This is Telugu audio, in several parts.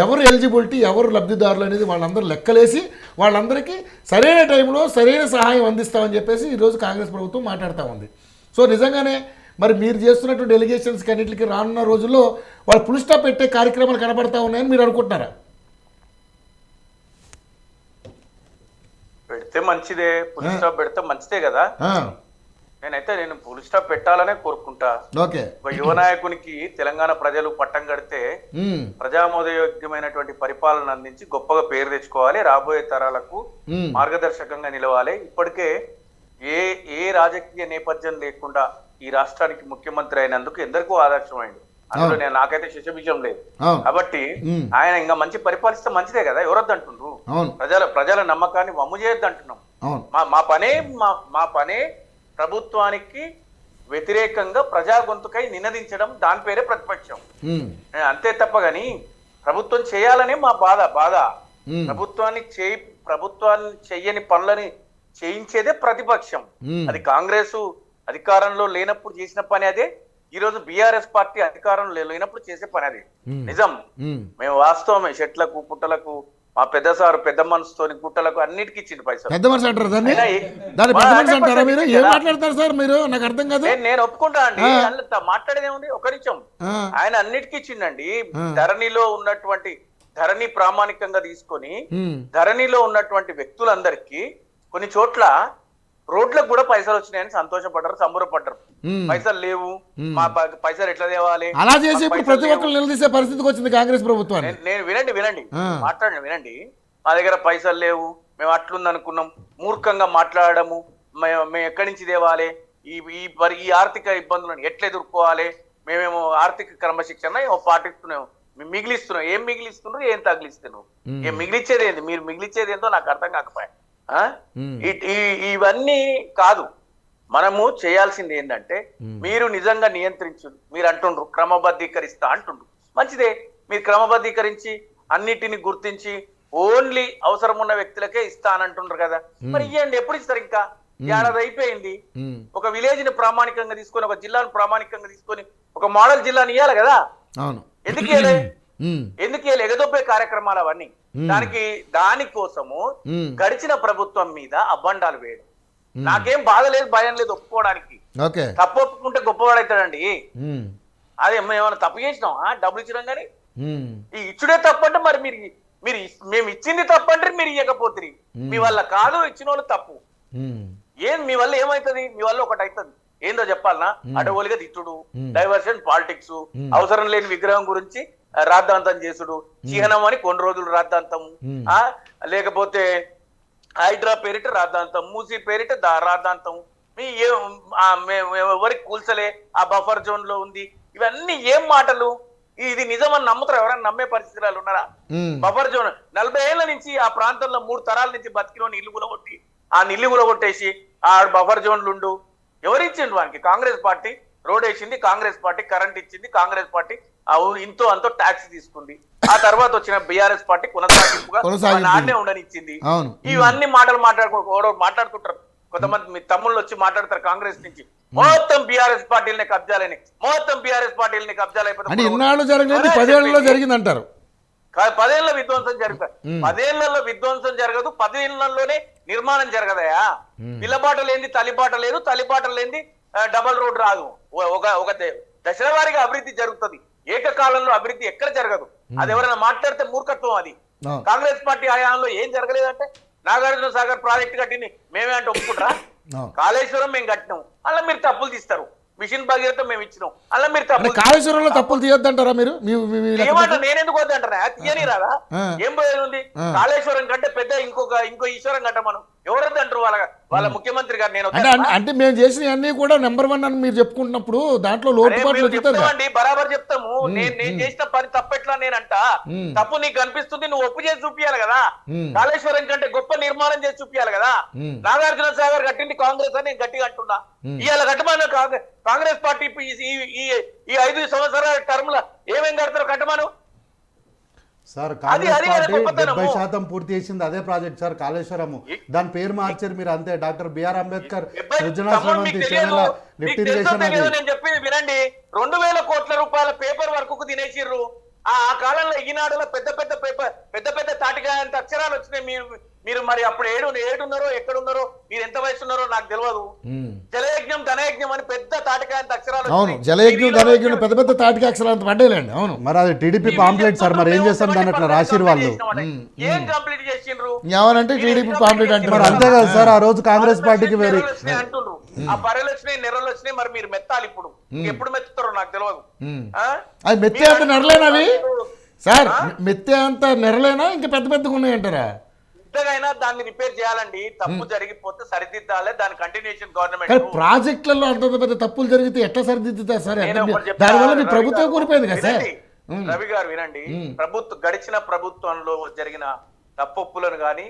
ఎవరు ఎలిజిబిలిటీ, ఎవరు లబ్ధిదారులు అనేది వాళ్ళందరూ లెక్కలేసి వాళ్ళందరికీ సరైన టైంలో సరైన సహాయం అందిస్తామని చెప్పేసి ఈరోజు కాంగ్రెస్ ప్రభుత్వం మాట్లాడుతూ ఉంది. సో నిజంగానే మరి మీరు చేస్తున్నటువంటి డెలిగేషన్స్కి అన్నింటికి రానున్న రోజుల్లో వాళ్ళు ఫుల్ స్టాప్ పెట్టే కార్యక్రమాలు కనబడతా ఉన్నాయని మీరు అనుకుంటున్నారా? పెడితే మంచిదే, ఫుల్ స్టాప్ పెడితే మంచిదే కదా. నేను ఫుల్ స్టాప్ పెట్టాలనే కోరుకుంటా. ఓకే, ఒక యువ నాయకునికి తెలంగాణ ప్రజలు పట్టం కడితే ప్రజామోదయోగ్యమైనటువంటి పరిపాలన అందించి గొప్పగా పేరు తెచ్చుకోవాలి, రాబోయే తరాలకు మార్గదర్శకంగా నిలవాలి. ఇప్పటికే ఏ రాజకీయ నేపథ్యం లేకుండా ఈ రాష్ట్రానికి ముఖ్యమంత్రి అయినందుకు ఎందరికో ఆదర్శమైంది. అందులో నాకైతే శిశబీజం లేదు. కాబట్టి ఆయన ఇంకా మంచి పరిపాలిస్తే మంచిదే కదా. ఎవరొద్దు అంటుండ్రు? ప్రజల నమ్మకాన్ని వమ్ము చేయొద్దు అంటున్నాం. మా పనే ప్రభుత్వానికి వ్యతిరేకంగా ప్రజా గొంతుకై నినదించడం, దాని పేరే ప్రతిపక్షం. అంతే తప్ప గాని ప్రభుత్వం చేయాలనే మా బాధ. ప్రభుత్వాన్ని చెయ్యని పనులని చేయించేదే ప్రతిపక్షం. అది కాంగ్రెస్ అధికారంలో లేనప్పుడు చేసిన పని అదే, ఈ రోజు బీఆర్ఎస్ పార్టీ అధికారంలో లేనప్పుడు చేసే పని అది. నిజం, మేము వాస్తవమే. చెట్లకు పుట్టలకు మా పెద్ద సారు పెద్ద మనసుతో గుట్టలకు అన్నిటికీ ఇచ్చింది పైసలు. పెద్ద మనసు అంటారు దాన్ని, పెద్ద మనసు అంటారా మీరు? ఏం మాట్లాడతారు సార్ మీరు? నాకు అర్థం కాదు. నేను ఒప్పుకుంటా అండి, మాట్లాడేదే ఉంది. ఒక నిమిషం, ఆయన అన్నిటికీ ఇచ్చిండండి. ధరణిలో ఉన్నటువంటి ధరణి ప్రామాణికంగా తీసుకొని ధరణిలో ఉన్నటువంటి వ్యక్తులందరికీ కొన్ని చోట్ల రోడ్లకు కూడా పైసలు వచ్చినాయని సంతోషపడ్డారు, సంబరపడ్డారు. పైసలు లేవు, మా పైసలు ఎట్లా తేవాలి అలా చేసి ప్రతి ఒక్కరు నిలదీసే పరిస్థితికి వచ్చింది కాంగ్రెస్ ప్రభుత్వం. నేను వినండి మాట్లాడండి. మా దగ్గర పైసలు లేవు, మేము అట్లుంది అనుకున్నాం, మూర్ఖంగా మాట్లాడము, మేము ఎక్కడి నుంచి తేవాలి, ఈ ఆర్థిక ఇబ్బందులను ఎట్లా ఎదుర్కోవాలి, మేమేమో ఆర్థిక క్రమశిక్షణ పాటిస్తున్నాము, మిగిలిస్తున్నాం. ఏం మిగిలిస్తున్నారు, ఏం తగిలిస్తున్నావు, ఏం మిగిలిచ్చేది ఏంది, మీరు మిగిలిచ్చేది ఏందో నాకు అర్థం కాకపోయా. ఇవన్నీ కాదు. మనము చేయాల్సింది ఏంటంటే, మీరు నిజంగా నియంత్రించు. మీరు అంటుండ్రు క్రమబద్ధీకరిస్తా అంటుండ్రు, మంచిదే. మీరు క్రమబద్ధీకరించి అన్నిటిని గుర్తించి ఓన్లీ అవసరం ఉన్న వ్యక్తులకే ఇస్తా అని అంటుండ్రు కదా. మరి ఇవ్వండి, ఎప్పుడు ఇస్తారు? ఇంకా ఏడాది అయిపోయింది. ఒక విలేజ్ ని ప్రామాణికంగా తీసుకొని, ఒక జిల్లాను ప్రామాణికంగా తీసుకొని ఒక మోడల్ జిల్లాని ఇవ్వాలి కదా. ఎందుకు ఎగదొబ్బే కార్యక్రమాలు అవన్నీ. దానికోసము గడిచిన ప్రభుత్వం మీద అబ్బండాలు వేయడం నాకేం బాధ లేదు, భయం లేదు, ఒప్పుకోవడానికి. తప్పు ఒప్పుకుంటే గొప్పవాడవుతాడండి. అదే ఏమైనా తప్పు చేసినాం, డబ్బులు ఇచ్చినాం కానీ ఈ ఇచ్చుడే తప్పంటే మరి మేము ఇచ్చింది తప్పంటే మీరు ఇవ్వకపోతుంది. మీ వల్ల కాదు, ఇచ్చిన వాళ్ళు తప్పు. మీ వల్ల ఏమైతుంది? మీ వల్ల ఒకటి అవుతుంది. ఏందో చెప్పాలనా? అడవులుగా తిట్టుడు, డైవర్షన్ పాలిటిక్స్, అవసరం లేని విగ్రహం గురించి రాద్ధాంతం చేసుడు, చిహ్నం అని కొన్ని రోజులు రాద్ధాంతము, లేకపోతే హైడ్రా పేరిట రాద్ధాంతం, మూసీ పేరిట రాద్ధాంతం, ఎవరికి కూల్చలే, ఆ బఫర్ జోన్ లో ఉంది. ఇవన్నీ ఏం మాటలు? ఇది నిజమని నమ్ముతారు? ఎవరైనా నమ్మే పరిస్థితులు ఉన్నారా? బఫర్ జోన్ 40 ఏళ్ల నుంచి ఆ ప్రాంతంలో 3 తరాల నుంచి బతికిన ఇల్లు కూలగొట్టి, ఆ ఇల్లు కూలగొట్టేసి ఆ బఫర్ జోన్లు ఉండు. ఎవరిచ్చిండు వానికి? కాంగ్రెస్ పార్టీ రోడ్ వేసింది, కాంగ్రెస్ పార్టీ కరెంట్ ఇచ్చింది, కాంగ్రెస్ పార్టీ ఇంతో అంతో ట్యాక్స్ తీసుకుంది. ఆ తర్వాత వచ్చిన బీఆర్ఎస్ పార్టీ కొనసాగింపుగా నాన్నే ఉండనిచ్చింది. ఇవన్నీ మాటలు మాట్లాడుతుంటారు. కొంతమంది మీ తమ్ముళ్ళు వచ్చి మాట్లాడతారు కాంగ్రెస్ నుంచి, మొత్తం బీఆర్ఎస్ పార్టీలని కబ్జాలని, మొత్తం బీఆర్ఎస్ పార్టీలని కబ్జాలు అయిపోతాయి. 10 ఏళ్ల విధ్వంసం జరుగుతాయి. 10 ఏళ్లలో విధ్వంసం జరగదు, 10 ఏళ్లలోనే నిర్మాణం జరగదయా. పిల్లబాట లేని తల్లిబాట లేదు, తల్లిబాట లేని డబల్ రోడ్ రాదు. ఒక దశల వారీగా అభివృద్ధి జరుగుతుంది, ఏకకాలంలో అభివృద్ధి ఎక్కడ జరగదు. అది ఎవరైనా మాట్లాడితే మూర్ఖత్వం. అది కాంగ్రెస్ పార్టీ హయాంలో ఏం జరగలేదంటే, నాగార్జున సాగర్ ప్రాజెక్ట్ కట్టింది మేమే అంటే ఒప్పుకుంటారా? కాళేశ్వరం మేము కట్టినాం, అలా మీరు తప్పులు తీస్తారు. మిషన్ భగీరథ మేము ఇచ్చినాం, అలా మీరు కాళేశ్వరంలో తప్పులు తీయొద్దంటారా మీరు? ఏమంట నేనెందుకు వద్దంటారా? తీయని రాదా? ఏం పోయేది ఉంది? కాళేశ్వరం కంటే పెద్ద ఇంకో ఈశ్వరం కట్టమను. ఎవరొద్దంటారు? వాళ్ళ ముఖ్యమంత్రి గారు. నేను అంటే మేము చేసిన అన్ని కూడా నెంబర్ 1 అని మీరు చెప్పుకుంటున్నప్పుడు దాంట్లో లోటుపాట్లు చెప్తామండి, బరాబర్ చెప్తాము. నేను చేసిన పని తప్పెట్లా నేనంట? తప్పు నీకు కనిపిస్తుంది, నువ్వు ఒప్పు చేసి చూపించాలి కదా. కాళేశ్వరం కంటే గొప్ప నిర్మాణం చేసి చూపించాలి కదా. నాగార్జున సాగర్ కట్టింది కాంగ్రెస్ అని నేను గట్టిగా అంటున్నా. ఇవాళ కట్టమను కాంగ్రెస్ పార్టీ ఈ 5 సంవత్సరాల టర్మ్ లో ఏమేం కడతారో కట్టమను. సార్ కాంగ్రెస్ పార్టీ 70% పూర్తి చేసింది అదే ప్రాజెక్ట్ సార్, కాళేశ్వరము. దాని పేరు మార్చారు మీరు అంతే. డాక్టర్ బిఆర్ అంబేద్కర్ సృజనాశ్రమంతి లిఫ్ట్ ఇరిగేషన్. నేను చెప్పింది వినండి. 2000 కోట్ల రూపాయల పేపర్ వర్క్ కు తినేసిర్రు. ఆ కాలంలో ఈనాడులో పెద్ద పెద్ద పేపర్ పెద్ద పెద్ద తాటికాయ అంత అక్షరాలు వచ్చినాయి. మీరు మరి అప్పుడు ఏడున్నారో ఎక్కడున్నారో మీరు ఎంత వయసు ఉన్నారో నాకు తెలియదు. జలయజ్ఞం ధనయజ్ఞం అని పెద్ద తాటికాయంత అక్షరాలు అవును, వచ్చినాయి. జలయజ్ఞం ధనయజ్ఞం పెద్ద పెద్ద తాటికి అక్షరాలు పడ్డేలేండి. అవును, మరి అది టీడీపీ పాంప్లెట్ సార్, మరి ఏం చేస్తాం దాని అట్లా రాసిరు వాళ్ళు. ఏం కంప్లీట్ చేసిండ్రు? ఏమనంటే టీడీపీ పాంప్లెట్ అంటే మరి అంతే కదా సార్, ఆ రోజు కాంగ్రెస్ పార్టీకి వేరే అంటుండ్రు. ఆ బర్రెలు వచ్చినాయి, నెర్రలు వచ్చినాయి, మరి మీరు మెత్తాలి ఇప్పుడు. ఎప్పుడు మెత్తుతారో నాకు తెలియదు. అది మెత్తే అంత నెరలేనవి సార్, మెత్తే అంత నెరలేనా ఇంకా పెద్ద పెద్దగా ఉన్నాయంటారా? పెద్దగైనా దాన్ని రిపేర్ చేయాలండి. తప్పు జరిగిపోతే సరిదిద్దాలి. దాని కంటిన్యూషన్ కానీ గవర్నమెంట్. ప్రాజెక్టులలో అంత పెద్ద తప్పులు జరిగితే ఎట్లా సరిదిద్దుతారు సార్? నేను ఒకటి చెప్తా, దానివల్ల మీ రవి ప్రభుత్వం గారు కూలిపోయింది కదా సార్. వినండి. రవి గారు వినండి, గడిచిన ప్రభుత్వంలో జరిగిన తప్పొప్పులను గాని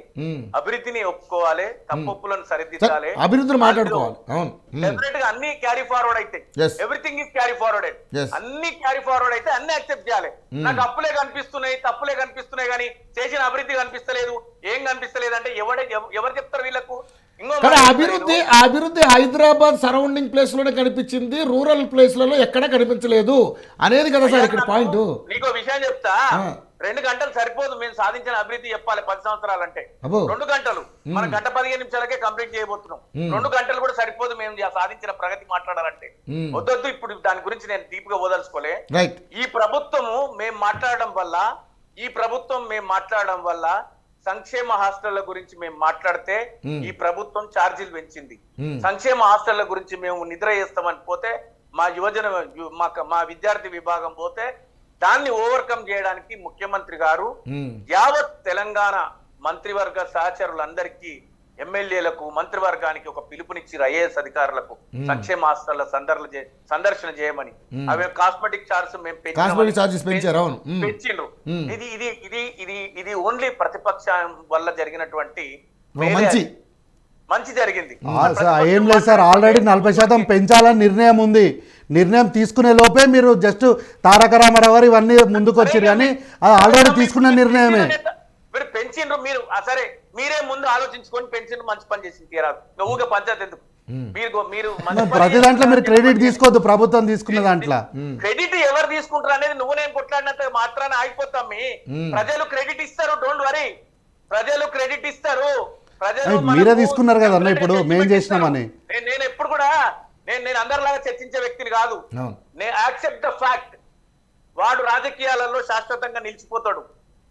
అభివృద్ధిని ఒప్పుకోవాలి, తప్పొప్పులను సరిదిద్దాలి, అభివృద్ధిని మాట్లాడుకోవాలి. అవును, డెఫినెట్ గా అన్ని క్యారీ ఫార్వర్డ్ అయితే Yes. Everything is carry forwarded. Yes. అన్ని క్యారీ ఫార్వర్డ్ అయితే అన్ని యాక్సెప్ట్ చేయాలి. నాకు అప్పులే కనిపిస్తున్నాయి, తప్పులే కనిపిస్తున్నాయి, కానీ చేసిన అభివృద్ధి కనిపిస్తలేదు. ఏం కనిపిస్తలేదు అంటే ఎవరు చెప్తారు వీళ్ళకు? కానీ అభివృద్ధి హైదరాబాద్ సరౌండింగ్ ప్లేస్ లోనే కనిపించింది, రూరల్ ప్లేస్లలో ఎక్కడ కనిపించలేదు అనేది కదా సార్ ఇక్కడ పాయింట్. నీకో విషయం చెప్తా, 2 గంటలు సరిపోదు మేము సాధించిన అభివృద్ధి చెప్పాలి. 10 సంవత్సరాలంటే 2 గంటలు, మనం 1:15 నిమిషాలకే కంప్లీట్ చేయబోతున్నాం. 2 గంటలు కూడా సరిపోదు మేము సాధించిన ప్రగతి మాట్లాడాలంటే. వద్దొద్దు, ఇప్పుడు దాని గురించి నేను డీప్ గా ఓదలుచుకోలే. ఈ ప్రభుత్వము మేము మాట్లాడడం వల్ల సంక్షేమ హాస్టళ్ల గురించి మేము మాట్లాడితే ఈ ప్రభుత్వం ఛార్జీలు పెంచింది. సంక్షేమ హాస్టళ్ల గురించి మేము నిద్ర చేస్తామని పోతే మా విద్యార్థి విభాగం పోతే దాన్ని ఓవర్కమ్ చేయడానికి ముఖ్యమంత్రి గారు యావత్ తెలంగాణ మంత్రివర్గ సహచరులందరికీ, ఎమ్మెల్యేలకు, మంత్రివర్గానికి ఒక పిలుపునిచ్చి ఐఏఎస్ అధికారులకు సంక్షేమ హాస్టళ్ల సందర్శన చేయమని. అవి కాస్మెటిక్ చార్జెస్ పెంచిండ్రు. ఇది ఓన్లీ ప్రతిపక్షం వల్ల జరిగినటువంటి మంచి జరిగింది. ఏం లేదు సార్, ఆల్రెడీ 40% పెంచాలని నిర్ణయం ఉంది. నిర్ణయం తీసుకునే లోపే మీరు జస్ట్ తారక రామారావు గారు ఇవన్నీ ముందుకు వచ్చారు, కానీ అది ఆల్రెడీ తీసుకున్న నిర్ణయమే. మీరు పెంచిండ్రు, మీరు సరే మీరే ముందు ఆలోచించుకొని పెంచిండ్రు, మంచి పని చేసింది తీరాదు. ఊగా పంచాయతీ ఎందుకు? మీరు ప్రతి దాంట్లో మీరు క్రెడిట్ తీసుకోవద్దు, ప్రభుత్వం తీసుకున్న దాంట్లో. క్రెడిట్ ఎవరు తీసుకుంటారు అనేది నువ్వు నేను కొట్లాడినంత మాత్రాన ఆగిపోతాం. ప్రజలు క్రెడిట్ ఇస్తారు, డోంట్ వరీ. ప్రజలు క్రెడిట్ ఇస్తారు. మీరే తీసుకున్నారు కదా అన్న, ఇప్పుడు మేము చేసినామని. నేను ఎప్పుడు కూడా నేను అందరిలాగా చర్చించే వ్యక్తిని కాదు. నేను యాక్సెప్ట్ ద ఫ్యాక్ట్. వాడు రాజకీయాలలో శాశ్వతంగా నిలిచిపోతాడు.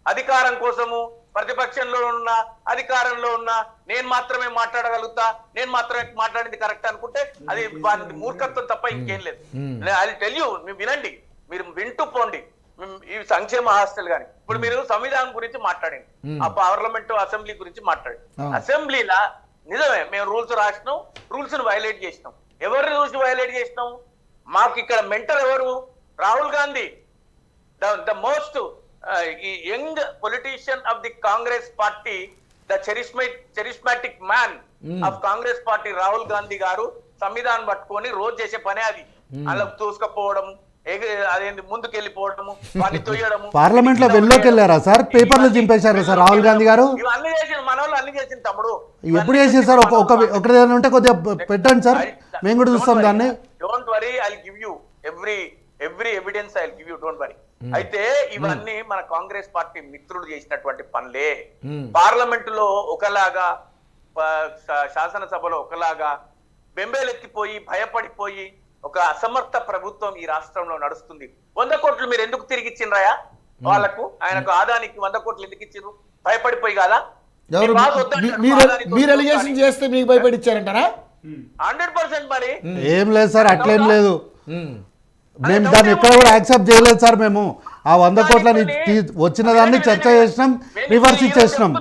అధికారం కోసము ప్రతిపక్షంలో ఉన్న, అధికారంలో ఉన్న నేను మాత్రమే మాట్లాడగలుగుతా, నేను మాత్రమే మాట్లాడింది కరెక్ట్ అనుకుంటే అది మూర్ఖత్వం తప్ప ఇంకేం లేదు. ఐ టెల్ యూ, వినండి, మీరు వింటూ పోండి. ఈ సంక్షేమ హాస్టల్ గాని ఇప్పుడు మీరు సంవిధానం గురించి మాట్లాడింది, ఆ పార్లమెంట్ అసెంబ్లీ గురించి మాట్లాడి, అసెంబ్లీలా నిజమే మేము రూల్స్ రాసినాం, రూల్స్ ను వైలేట్ చేసినాం. ఎవరు రూల్స్ వైలేట్ చేసినాం? మాకు ఇక్కడ మెంటర్ ఎవరు? Rahul Gandhi, the most young politician of the Congress party, the charismatic man of Congress party Rahul Gandhi గారు సంవిధానం పట్టుకొని రోజు చేసే పనే అది. అలా తూసుకపోవడం, అదేంటి ముందుకెళ్ళిపోవడము, వాడిని తొయ్యడము. పార్లమెంట్ లో వెళ్ళలోకి వెళ్ళారా సార్? పేపర్లు చింపేశారు సార్ రాహుల్ గాంధీ గారు. ఇవన్నీ చేసిన మన వాళ్ళు అన్ని చేసిన తమ్ముడు. ఎప్పుడు చేసింది సార్? ఒకటి ఉంటే కొద్దిగా పెట్టండి సార్, మేము కూడా చూస్తాం దాన్ని. Don't worry, I will give you every evidence, I will give you, don't worry. అయితే ఇవన్నీ మన కాంగ్రెస్ పార్టీ మిత్రులు చేసినటువంటి పనులే. పార్లమెంట్ లో ఒకలాగా, శాసనసభలో ఒకలాగా బెంబేలెత్తిపోయి భయపడిపోయి ఒక అసమర్థ ప్రభుత్వం ఈ రాష్ట్రంలో నడుస్తుంది. 100 కోట్లు మీరు ఎందుకు తిరిగి ఇచ్చిండ్రాయా వాళ్ళకు? ఆయనకు ఆదానికి 100 కోట్లు ఎందుకు ఇచ్చిండ్రు? భయపడిపోయి కాదా? మీరు ఎలిగేషన్ చేస్తే మీకు భయపడిచ్చారంటారా? 100% మరి. ఏం లేదు సార్, అట్లేం లేదు. మేము దాన్ని ఎక్కడ కూడా యాక్సెప్ట్ చేయలేదు సార్. మేము ఆ 100 కోట్లని వచ్చిన దాన్ని చర్చ చేసినాం, రివర్స్ ఇచ్చేసినాం.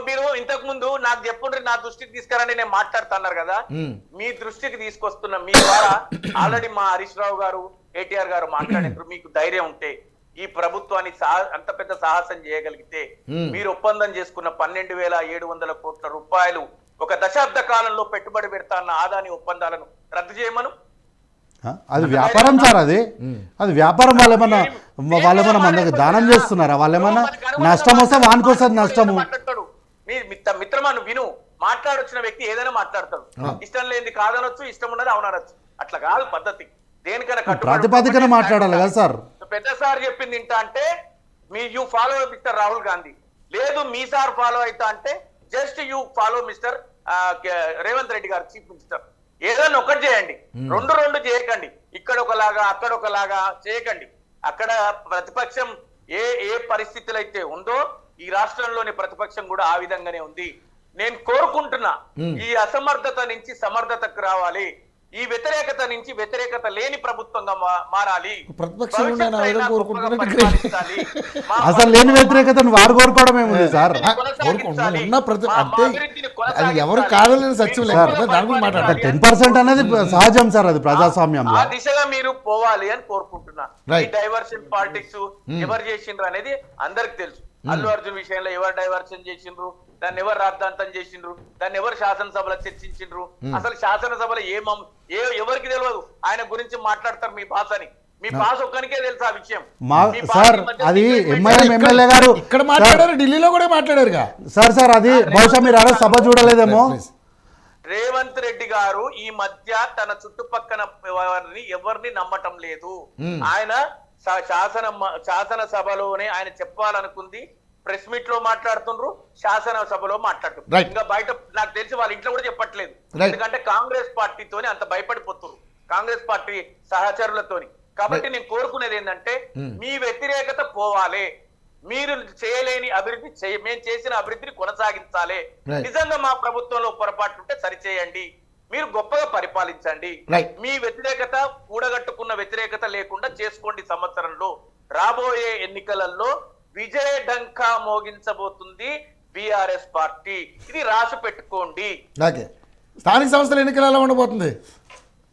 మీరు ఇంతకు ముందు నాకు చెప్పుండ్రి, నా దృష్టికి తీసుకురండి, నేను మాట్లాడుతున్నారు కదా. మీ దృష్టికి తీసుకొస్తున్నా. మీ ద్వారా ఆల్రెడీ మా హరీష్ రావు గారు, కేటీఆర్ గారు మాట్లాడారు. మీకు ధైర్యం ఉంటే ఈ ప్రభుత్వాన్ని అంత పెద్ద సాహసం చేయగలిగితే మీరు ఒప్పందం చేసుకున్న 12,700 కోట్ల రూపాయలు ఒక దశాబ్ద కాలంలో పెట్టుబడి పెడతా అన్న ఆదాని ఒప్పందాలను రద్దు చేయమను. అది వ్యాపారం సార్, అది వ్యాపారం. వాళ్ళేమన్నా మనకి దానం చేస్తున్నారా? వాళ్ళేమన్నా నష్టం వస్తే వానికోసం నష్టము. మిత్రమా నువ్వు విను, మాట్లాడొచ్చిన వ్యక్తి ఏదైనా మాట్లాడతాడు. ఇష్టం లేనిది కాదనొచ్చు, ఇష్టం ఉన్నది అవునొచ్చు. అట్లా కాదు పద్ధతి. దేనికైనా ప్రాతిపదికన మాట్లాడాలి కదా సార్. పెద్ద సార్ చెప్పింది ఇంట అంటే you follow mister Rahul Gandhi, లేదు మీ సార్ ఫాలో అవుతా అంటే just you follow mister Revanth Reddy గారు చీఫ్ మినిస్టర్. ఏదైనా ఒకటి చేయండి, రెండు చేయకండి. ఇక్కడ ఒకలాగా అక్కడ ఒకలాగా చేయకండి. అక్కడ ప్రతిపక్షం ఏ పరిస్థితులు అయితే ఉందో ఈ రాష్ట్రంలోని ప్రతిపక్షం కూడా ఆ విధంగానే ఉంది. నేను కోరుకుంటున్నా ఈ అసమర్థత నుంచి సమర్థతకు రావాలి, ఈ వ్యతిరేకత నుంచి వ్యతిరేకత లేని ప్రభుత్వంగా మారాలి. అసలు లేని వ్యతిరేకతను వారు కోరుకోవడం ఏముంది సార్? అది ఎవరు కాదని సత్యం లేదు, దాని గురించి మాట్లాడారు. 10% అనేది సహజం సార్, అది ప్రజాస్వామ్యంలో. ఆ దిశగా మీరు పోవాలి అని కోరుకుంటున్నా. ఈ డైవర్షన్ పాలిటిక్స్ ఎవరు చేసిండ్రు అనేది అందరికి తెలుసు. అల్లు అర్జున్ విషయంలో ఎవరు డైవర్షన్ చేసిండ్రు, దాన్ని ఎవరు రాద్ధాంతం చేసిండ్రు, దాన్ని ఎవరు శాసనసభలో చర్చించిండ్రు, అసలు శాసనసభలో ఎవరికి తెలియదు. ఆయన గురించి మాట్లాడతారు మీ భాషని, మీ భాష ఒక్కనికే తెలుసు ఆ విషయం. సార్ అది ఎంఐఎం ఎమ్మెల్యే గారు ఇక్కడ మాట్లాడారు, ఢిల్లీలో కూడా మాట్లాడారుగా సార్ అది బహుశా మీరు ఆ సభ చూడలేదేమో. రేవంత్ రెడ్డి గారు ఈ మధ్య తన చుట్టుపక్కల ఎవరిని నమ్మటం లేదు. ఆయన శాసనసభలోనే ఆయన చెప్పాలనుకుంది ప్రెస్ మీట్ లో మాట్లాడుతుండ్రు, శాసనసభలో మాట్లాడుతున్నారు. ఇంకా బయట నాకు తెలిసి వాళ్ళ ఇంట్లో కూడా చెప్పట్లేదు. ఎందుకంటే కాంగ్రెస్ పార్టీతోని అంత భయపడిపోతున్నారు, కాంగ్రెస్ పార్టీ సహచరులతోని. కాబట్టి నేను కోరుకునేది ఏంటంటే మీ వ్యతిరేకత పోవాలి, మీరు చేయలేని అభివృద్ధి మేము చేసిన అభివృద్ధిని కొనసాగించాలి. నిజంగా మా ప్రభుత్వంలో పొరపాటు ఉంటే సరిచేయండి, మీరు గొప్పగా పరిపాలించండి. మీ వ్యతిరేకత కూడగట్టుకున్న వ్యతిరేకత లేకుండా చేసుకోండి. సంవత్సరంలో రాబోయే ఎన్నికలలో విజయ డంకా మోగించబోతుంది బిఆర్ఎస్ పార్టీ, ఇది రాసి పెట్టుకోండి. స్థానిక సంస్థల ఎన్నికలు ఎలా ఉండబోతుంది?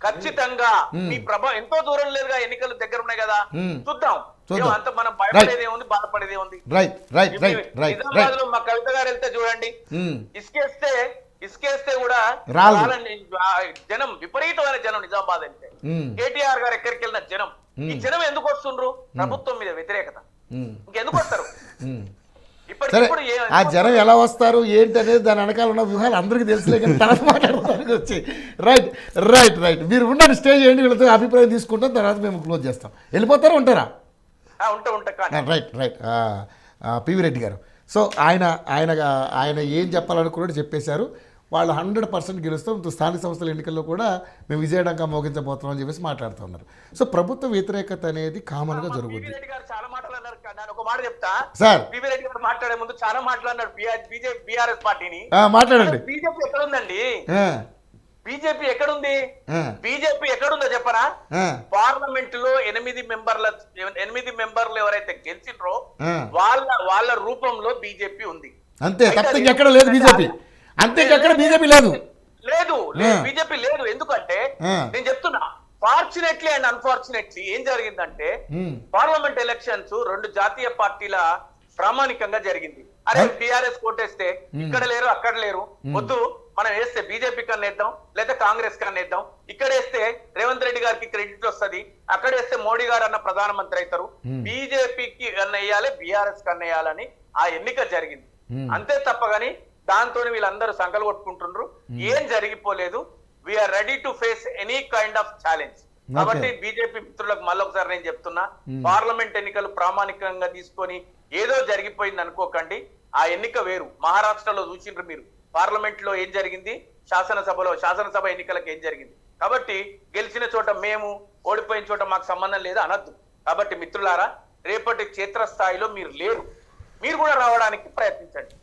ఖచ్చితంగా మీ ఎంతో దూరం లేదుగా, ఎన్నికలు దగ్గర ఉన్నాయి కదా, చూద్దాం. అంత మనం భయపడేదే ఉంది, బాధపడేదే ఉంది. నిజామాబాద్ లో మా కవిత గారు వెళ్తే చూడండి, ఇసుకేస్తే కూడా జనం, విపరీతమైన జనం. నిజామాబాద్ వెళ్తే కేటీఆర్ గారు ఎక్కడికి వెళ్ళిన జనం. ఈ జనం ఎందుకు వస్తుండ్రు? ప్రభుత్వం మీద వ్యతిరేకత. ఇంకెందుకు వస్తారు? సరే, ఆ జనం ఎలా వస్తారు ఏంటి అనేది దాని వెనకాల ఉన్న వ్యూహాలు అందరికీ తెలుసులే, కానీ తర్వాత మాట్లాడడానికి వచ్చి రైట్ మీరు ఉండండి, స్టేజ్ చేయండి, వీళ్ళతో అభిప్రాయం తీసుకుంటాం, తర్వాత మేము క్లోజ్ చేస్తాం. వెళ్ళిపోతారా ఉంటారా? రైట్ పివి రెడ్డి గారు. సో ఆయన ఏం చెప్పాలనుకున్నట్టు చెప్పేశారు. వాళ్ళు 100% గెలుస్తాం, స్థానిక సంస్థల ఎన్నికల్లో కూడా మేము విజయడంగా మోగించబోతున్నాం అని చెప్పేసి మాట్లాడుతూ ఉన్నారు. సో ప్రభుత్వ వ్యతిరేకత అనేది కామన్గా జరుగుతుంది. ఒక మాట చెప్తా సార్, పివి రెడ్డి గారు మాట్లాడే ముందు చాలా మాట్లాడినారు బీఆర్ఎస్ పార్టీని. మాట్లాడండి. బీజేపీ ఎక్కడుందండి? బీజేపీ ఎక్కడుందో చెప్పరా? పార్లమెంట్ లో 8 మెంబర్లు ఎవరైతే గెలిచిండ్రో వాళ్ళ రూపంలో బీజేపీ ఉంది, అంతే. తప్ప ఇంకెక్కడ లేదు బీజేపీ, అంతే. ఎక్కడ బీజేపీ లేదు, బీజేపీ లేదు. ఎందుకంటే నేను చెప్తున్నా, ఫార్చునేట్లీ అండ్ అన్ఫార్చునేట్లీ ఏం జరిగిందంటే పార్లమెంట్ ఎలక్షన్స్ 2 జాతీయ పార్టీల ప్రామాణికంగా జరిగింది. అరే టిఆర్ఎస్ కోటేస్తే ఇక్కడ లేరు అక్కడ లేరు, వద్దు మనం వేస్తే బీజేపీ కన్నా వేద్దాం లేదా కాంగ్రెస్ కన్నా వేద్దాం, ఇక్కడ వేస్తే రేవంత్ రెడ్డి గారికి క్రెడిట్ వస్తుంది, అక్కడ వేస్తే మోడీ గారు అన్న ప్రధానమంత్రి అవుతారు, బీజేపీకి కన్నా వేయాలి బీఆర్ఎస్ కన్నా వేయాలని ఆ ఎన్నిక జరిగింది. అంతే తప్పగాని దాంతో వీళ్ళందరూ సంకలు కొట్టుకుంటున్నారు. ఏం జరిగిపోలేదు. We are ready to face any kind of challenge. కాబట్టి బీజేపీ మిత్రులకు మళ్ళొకసారి నేను చెప్తున్నా, పార్లమెంట్ ఎన్నికలు ప్రామాణికంగా తీసుకొని ఏదో జరిగిపోయింది అనుకోకండి. ఆ ఎన్నిక వేరు. మహారాష్ట్రలో చూసిండ్రు మీరు, పార్లమెంట్ లో ఏం జరిగింది, శాసనసభ ఎన్నికలకు ఏం జరిగింది. కాబట్టి గెలిచిన చోట మేము, ఓడిపోయిన చోట మాకు సంబంధం లేదు అనద్దు. కాబట్టి మిత్రులారా, రేపటి క్షేత్రస్థాయిలో మీరు లేరు, మీరు కూడా రావడానికి ప్రయత్నించండి.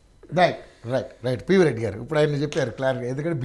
రైట్ పివి రెడ్డి గారు ఇప్పుడు ఆయన చెప్పారు క్లియర్గా. ఎందుకంటే